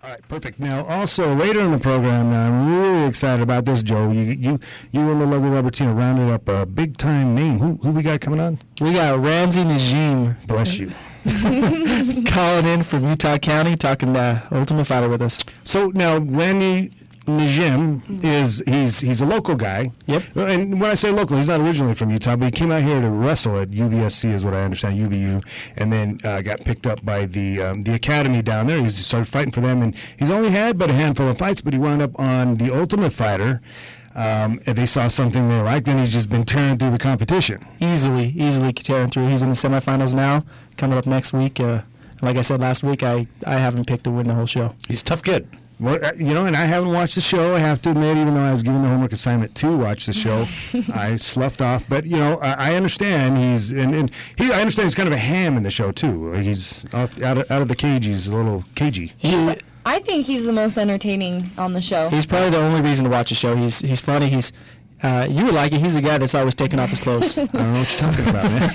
All right, perfect. Now, also later in the program, I'm really excited about this, Joe. You and the lovely Robertina rounded up a big-time name. Who we got coming on? We got Ramsey Najim. Bless you. Calling in from Utah County, talking Ultimate Fighter with us. So now, Randy Najim he's a local guy. Yep. And when I say local, he's not originally from Utah, but he came out here to wrestle at UVSC, is what I understand, UVU, and then got picked up by the academy down there. He started fighting for them, and he's only had but a handful of fights, but he wound up on the Ultimate Fighter. And they saw something they liked, and he's just been tearing through the competition. Easily tearing through. He's in the semifinals now, coming up next week. Like I said last week, I have him picked to win the whole show. He's a tough kid. Well, and I haven't watched the show, I have to admit, even though I was given the homework assignment to watch the show. I sloughed off. But, I understand I understand he's kind of a ham in the show, too. He's out of the cage. He's a little cagey. I think he's the most entertaining on the show. He's probably the only reason to watch the show. He's funny. You would like it. He's the guy that's always taking off his clothes. I don't know what you're talking about, man.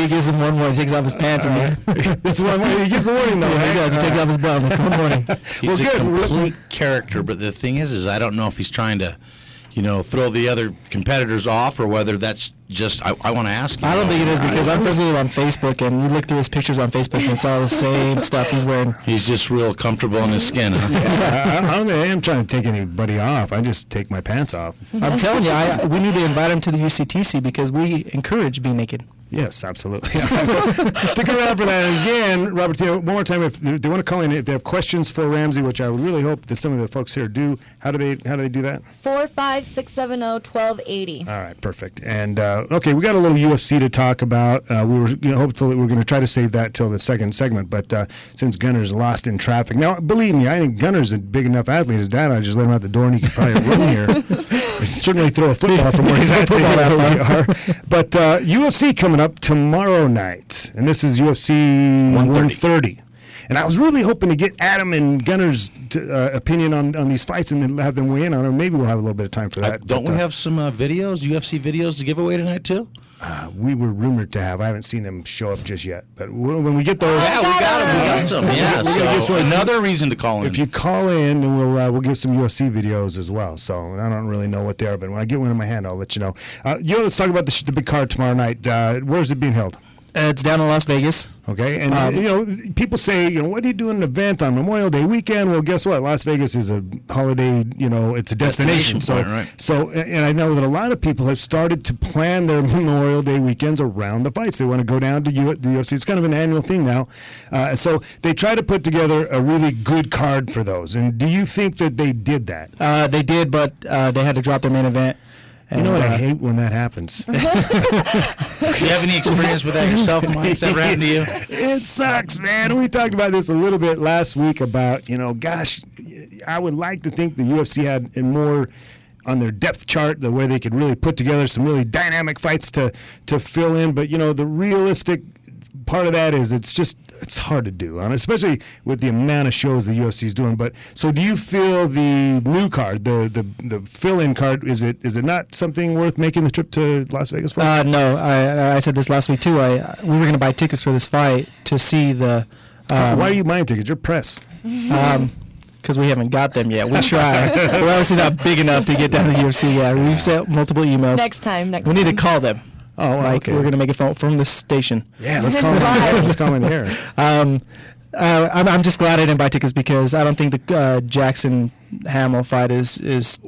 he gives him one more. He takes off his pants. That's one more. He gives the warning, though. Yeah, he does. He takes off his belt. That's one morning. He's a complete character, but the thing is I don't know if he's trying to, throw the other competitors off, or whether that's just, I want to ask you. I don't think it is, because I'm visiting on Facebook, and you look through his pictures on Facebook, and it's all the same stuff he's wearing. He's just real comfortable in his skin, huh? Yeah, I don't think I am trying to take anybody off. I just take my pants off. I'm telling you, we need to invite him to the UCTC, because we encourage being naked. Yes, absolutely. Stick around for that. And again, Robert, one more time, if they want to call in, if they have questions for Ramsey, which I would really hope that some of the folks here do, how do they do that? 45670-1280. All right, perfect. And okay, we got a little UFC to talk about. We were hopefully we're going to try to save that till the second segment, but since Gunner's lost in traffic, now believe me, I think Gunner's a big enough athlete. His dad, I just let him out the door, and he could probably run here. He certainly throw a football from where he's at. But UFC coming up tomorrow night, and this is UFC 130. And I was really hoping to get Adam and Gunner's opinion on these fights and have them weigh in on them. Maybe we'll have a little bit of time for that. Don't we have some videos, UFC videos, to give away tonight too? We were rumored to have. I haven't seen them show up just yet. But when we get those... Yeah, we got them. We got some. Yeah, so another reason to call in. If you call in, then we'll give some UFC videos as well. So I don't really know what they are, but when I get one in my hand, I'll let you know. Let's talk about the big card tomorrow night. Where's it being held? It's down in Las Vegas. Okay, and people say, what do you do in an event on Memorial Day weekend? Well, guess what? Las Vegas is a holiday. It's a destination. Point, right. So, and I know that a lot of people have started to plan their Memorial Day weekends around the fights. They want to go down to the UFC. It's kind of an annual thing now. So they try to put together a really good card for those. And do you think that they did that? They did, but they had to drop their main event. You know what I hate when that happens? Do you have any experience with that yourself, Mike? Has that happened to you? It sucks, man. We talked about this a little bit last week about, gosh, I would like to think the UFC had more on their depth chart, the way they could really put together some really dynamic fights to fill in. But, the realistic part of that is it's hard to do, especially with the amount of shows the UFC is doing. But so, do you feel the new card, the fill-in card, is it not something worth making the trip to Las Vegas for? No, I said this last week too. We were going to buy tickets for this fight to see the. Why are you buying tickets? You're press. Because we haven't got them yet. We try. We're obviously not big enough to get down to the UFC yet. We've sent multiple emails. Next time. We need to call them. Oh, okay. We're going to make it from the station. Yeah, let's call them. Let's call them in here. I'm just glad I didn't buy tickets, because I don't think the Jackson Hamill fight is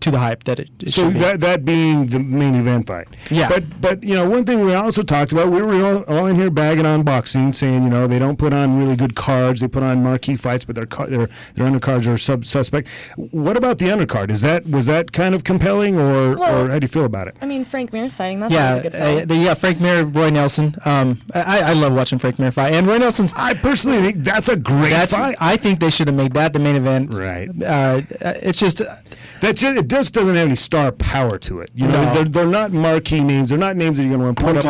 to the hype that it should be. So that being the main event fight. Yeah. But one thing we also talked about, we were all in here bagging on boxing, saying they don't put on really good cards. They put on marquee fights, but their undercards are suspect. What about the undercard? Was that kind of compelling, or how do you feel about it? I mean, Frank Mir's fighting. That's always a good fight. Frank Mir, Roy Nelson. I love watching Frank Mir fight, and Roy Nelson's. I personally think that's a great fight. I think they should have made that the main event. Right. It's just it just doesn't have any star power to it. They're not marquee names. They're not names that you're going to want to put up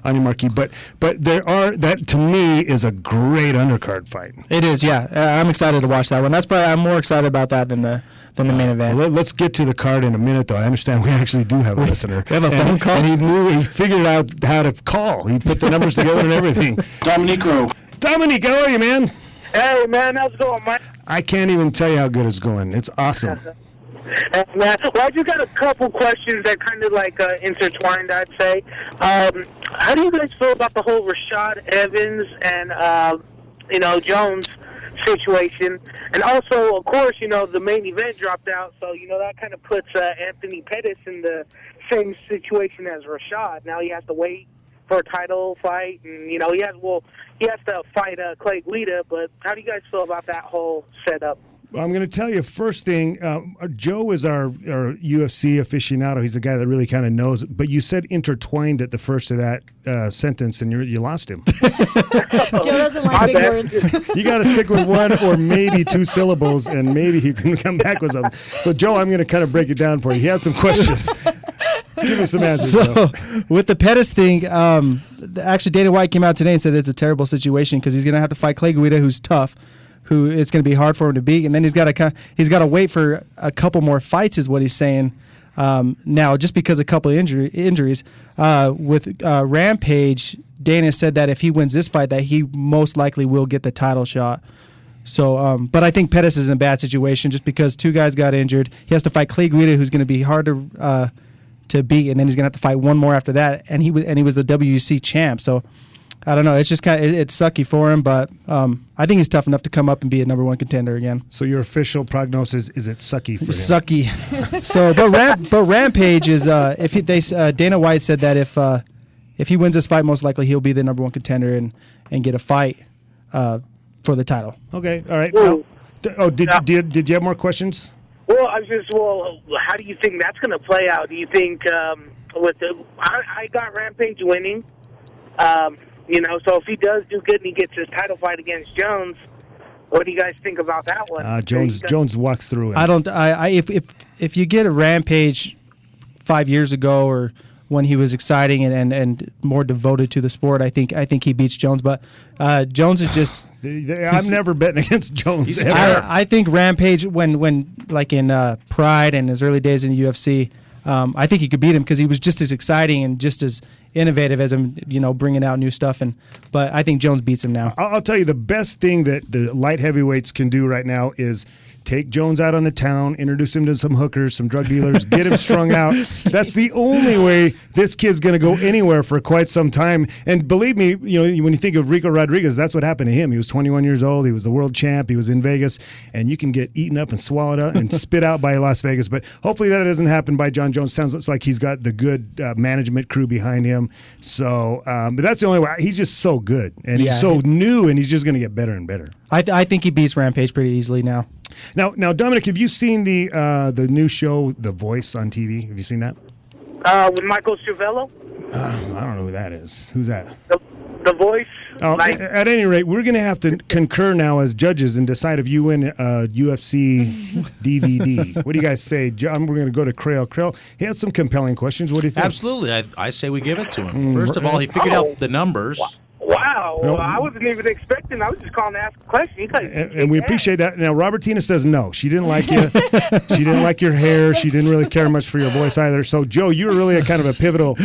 on your marquee. But that to me is a great undercard fight. It is, yeah. I'm excited to watch that one. I'm more excited about that than the main event. Well, let's get to the card in a minute, though. I understand we actually do have a listener. We have a phone call, and he figured out how to call. He put the numbers together and everything. Dominique, how are you, man? Hey, man, how's it going, Mike? I can't even tell you how good it's going. It's awesome. Hey, man, well, I just got a couple questions that kind of like intertwined, I'd say. How do you guys feel about the whole Rashad Evans and, Jones situation? And also, of course, the main event dropped out, so, that kind of puts Anthony Pettis in the same situation as Rashad. Now he has to wait for a title fight, and, he has to fight Clay Guida, but how do you guys feel about that whole setup? Well, I'm going to tell you first thing. Joe is our UFC aficionado. He's the guy that really kind of knows. But you said intertwined at the first of that sentence, and you lost him. Joe doesn't like big words. You got to stick with one or maybe two syllables, and maybe you can come back with something. So, Joe, I'm going to kind of break it down for you. He had some questions. Give us some answers. So, with the Pettis thing, actually Dana White came out today and said it's a terrible situation because he's going to have to fight Clay Guida, who's tough, who it's going to be hard for him to beat, and then he's got to wait for a couple more fights, is what he's saying. Now, just because a couple of injuries with Rampage, Dana said that if he wins this fight, that he most likely will get the title shot. So, but I think Pettis is in a bad situation just because two guys got injured. He has to fight Clay Guida, who's going to be hard to beat, and then he's going to have to fight one more after that. And he was the WC champ, so. I don't know. It's just it's sucky for him, but I think he's tough enough to come up and be a number one contender again. So your official prognosis is it's sucky for him. Sucky. So, but Rampage is Dana White said that if he wins this fight, most likely he'll be the number one contender and get a fight for the title. Okay. All right. Well, did you have more questions? Well, how do you think that's going to play out? Do you think I got Rampage winning? So if he does do good and he gets his title fight against Jones, what do you guys think about that one? Jones walks through it. I don't. If you get a Rampage 5 years ago or when he was exciting and more devoted to the sport, I think he beats Jones. But Jones is just. I'm never betting against Jones. I think Rampage when like in Pride and his early days in UFC. I think he could beat him because he was just as exciting and just as innovative as him, bringing out new stuff. But I think Jones beats him now. I'll tell you the best thing that the light heavyweights can do right now is take Jones out on the town, introduce him to some hookers, some drug dealers, get him strung out. That's the only way this kid's going to go anywhere for quite some time. And believe me, when you think of Rico Rodriguez, that's what happened to him. He was 21 years old. He was the world champ. He was in Vegas. And you can get eaten up and swallowed up and spit out by Las Vegas. But hopefully that doesn't happen by John Jones. Sounds like he's got the good management crew behind him. So, but that's the only way. He's just so good. And he's so new, and he's just going to get better and better. I think he beats Rampage pretty easily now. Now, Dominic, have you seen the new show, The Voice, on TV? Have you seen that? With Michael Cervello? I don't know who that is. Who's that? The Voice? At any rate, we're going to have to concur now as judges and decide if you win a UFC DVD. What do you guys say? We're going to go to Krehl. Krehl, he had some compelling questions. What do you think? Absolutely. I say we give it to him. First of all, he figured out the numbers. Wow. Well, I wasn't even expecting. I was just calling to ask a question. And we appreciate that. Now, Robertina says no. She didn't like you. She didn't like your hair. She didn't really care much for your voice either. So, Joe, you were really a kind of a pivotal.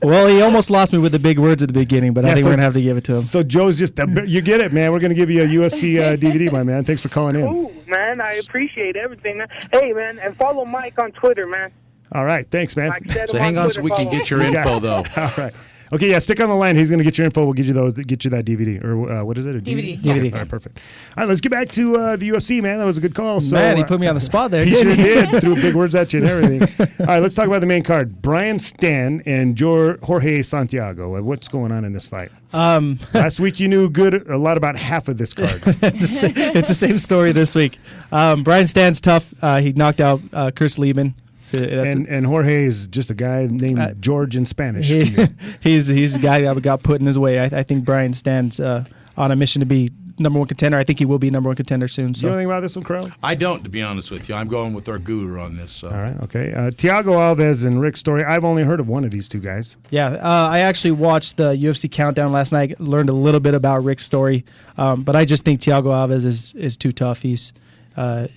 Well, he almost lost me with the big words at the beginning, but I think we're going to have to give it to him. So, Joe's just, you get it, man. We're going to give you a UFC DVD, my man. Thanks for calling in. Cool, man. I appreciate everything. Hey, man, and follow Mike on Twitter, man. All right. Thanks, man. So hang on so we can get your info, though. All right. Okay, yeah, stick on the line. He's going to get your info. We'll get you that DVD. Or what is it? A DVD. DVD. All right, perfect. All right, let's get back to the UFC, man. That was a good call. So, man, he put me on the spot there. He sure did. Threw big words at you and everything. All right, let's talk about the main card. Brian Stann and Jorge Santiago. What's going on in this fight? Last week you knew a lot about half of this card. It's the same story this week. Brian Stann's tough. He knocked out Chris Lieben. And Jorge is just a guy named George in Spanish. He's a guy that got put in his way. I think Brian Stan's on a mission to be number one contender. I think he will be number one contender soon. So. You know anything about this one, Krehl? I don't, to be honest with you. I'm going with our guru on this. So. All right, okay. Thiago Alves and Rick Story. I've only heard of one of these two guys. Yeah, I actually watched the UFC Countdown last night, learned a little bit about Rick's story, but I just think Thiago Alves is too tough. He's a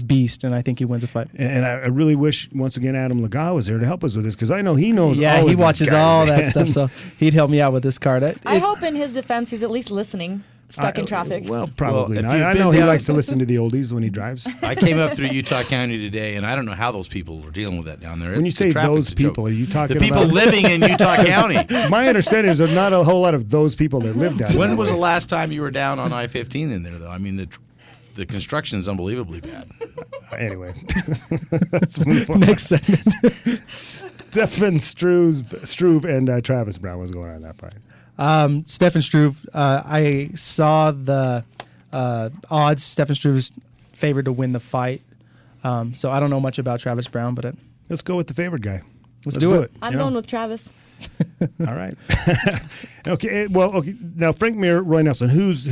beast, and I think he wins a fight. And I really wish, once again, Adam Laga was there to help us with this, because I know he knows all he of watches guys, all man. that stuff, so he'd help me out with this card. I hope in his defense he's at least listening. stuck in traffic. Well, probably Well, if not. you've I been know he down- likes to listen to the oldies when he drives. I came up through Utah County today, and I don't know how those people are dealing with that down there. When you The say traffic's those a joke. people, are you talking the people about living in Utah County? My understanding is there's not a whole lot of those people that live down there. When was the last time you were down on I-15 in there, though? I mean, the construction is unbelievably bad. Anyway, let's move on. Next segment. Stefan Struve and Travis Brown. What's going on in that fight? Stefan Struve. I saw the odds. Stefan Struve's favored to win the fight. So I don't know much about Travis Brown, but Let's go with the favorite guy. Let's do it. I'm You know? going with Travis. All right. Okay. Well, okay. Now, Frank Mir, Roy Nelson. Who's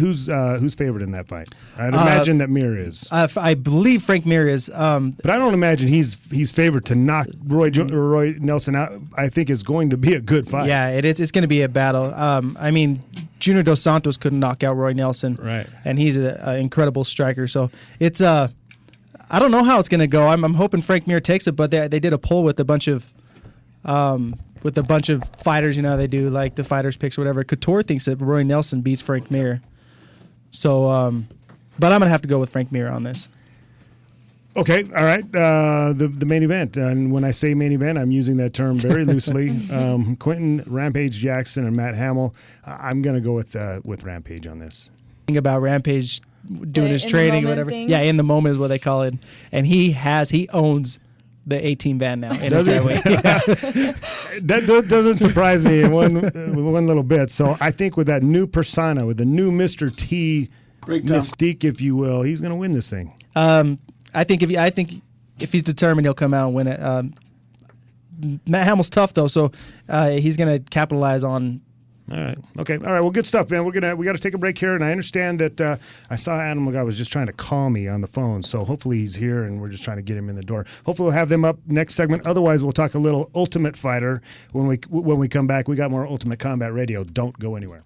favored in that fight? I'd imagine that Mir is, I believe Frank Mir is. but I don't imagine he's favored to knock Roy Nelson out. I think it's going to be a good fight. Yeah, it is. It's going to be a battle. I mean, Junior Dos Santos couldn't knock out Roy Nelson, Right. And he's an incredible striker. So it's I don't know how it's going to go. I'm hoping Frank Mir takes it, but they did a poll with a bunch of fighters. You know, they do like the fighters picks or whatever. Couture thinks that Roy Nelson beats Frank Mir. So, but I'm going to have to go with Frank Mir on this. Okay, all right. The main event, and when I say main event, I'm using that term very loosely. Quentin Rampage Jackson and Matt Hamill. I'm going to go with Rampage on this. Thing about Rampage doing his in the training or moment whatever. thing? Yeah, in the moment is what they call it, and he owns the 18 van now in his driveway. That doesn't surprise me in one little bit. So I think with that new persona, with the new Mr. T mystique, if you will, he's going to win this thing. I think if he's determined, he'll come out and win it. Matt Hamill's tough though, so he's going to capitalize on. All right. Okay. All right. Well, good stuff, man. We got to take a break here, and I understand that I saw Adam Lagat was just trying to call me on the phone, so hopefully he's here, and we're just trying to get him in the door. Hopefully we'll have them up next segment. Otherwise, we'll talk a little Ultimate Fighter when we come back. We got more Ultimate Combat Radio. Don't go anywhere.